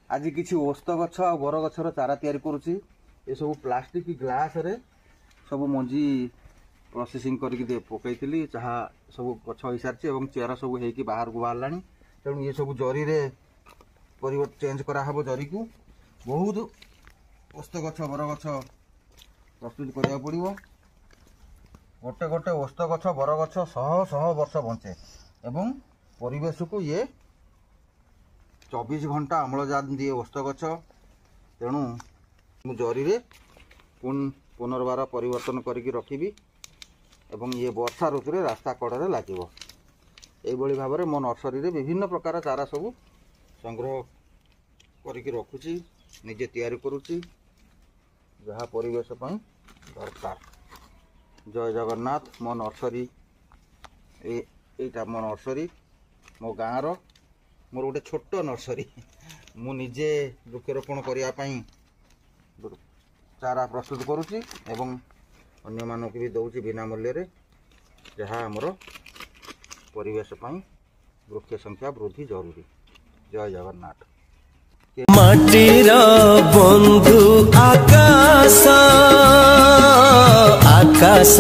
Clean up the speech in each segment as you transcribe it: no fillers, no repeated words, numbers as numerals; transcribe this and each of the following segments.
आज किसी ओस्त गछ आ बर गछर चारा तैयारी करुच्ची ये सब प्लास्टिक ग्लास रे सब मंजी प्रोसेसिंग करके पकईली जहाँ सब गछ हो सारी और चेरा सब हो बाहर को बाहर तेणु ये सब जरी रे परिवर्तन चेंज कराहब जरी को बहुत ओस्त गछ बर गछ प्रस्तुत करा पड़ो गोटे गोटे ओस्त गछ बर गछ शह शह वर्ष बंचे एवं परिवेश को ये 24 घंटा अम्लजान दिए ओस्त गछ तेणु जरी रे पुनर्बार परिवर्तन करके रखी एवं ये वर्षा ऋतु रे रास्ता कड़े लगे यही भाव में मो नर्सरी रे विभिन्न प्रकार चारा सब संग्रह करके रखुची निजे तैयारी करुची जहाँ परिवेश दरकार। जय जगन्नाथ। मो नर्सरी एटा मो नर्सरी मो गाँव रो मोर गोटे छोट नर्सरी मु निजे वृक्षरोपण करने चारा प्रस्तुत करुच्ची एवं अन्य मानक भी दौची बिना मूल्य रे जहाँ आमर परिवेश वृक्ष संख्या वृद्धि जरूरी। जय जगन्नाथ। माटीर बंधु आकाश आकाश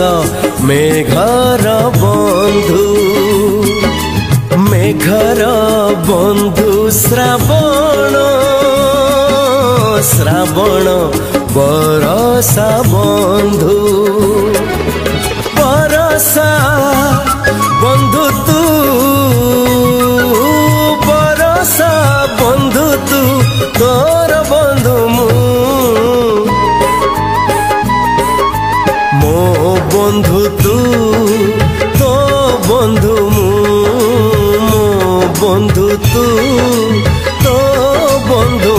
मेघर बंधु मेघर बंधु श्रावण श्रावण बरसा बंधु बरसा बंधु तू बरसा बंधु तू तोर बंधु मो बंधु तू तो बंधु मो बंधु तू तो बंधु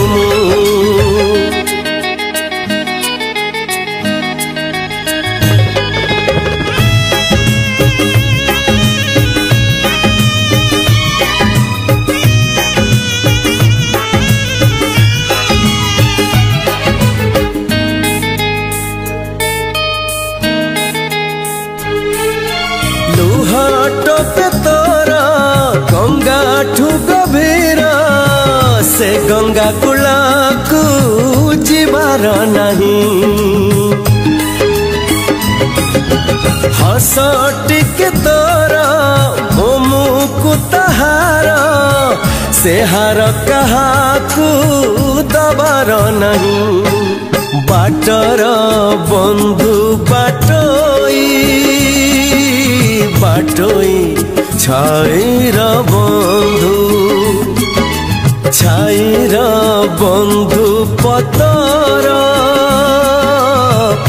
से गंगा कूला को जीवार नहीं हस टिके तोर मुकु तहार से हार कहा को दबार नहीं बाटर बंधु बाटोई बाटोई छाईर बंधु छाईर बंधु पतर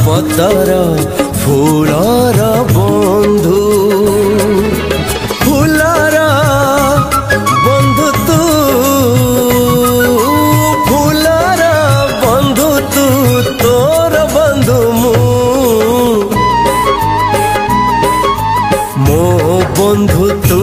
पतर फूलर बंधु फूलर बंधु तू फूलर बंधु तू तोर बंधु मो बंधु तू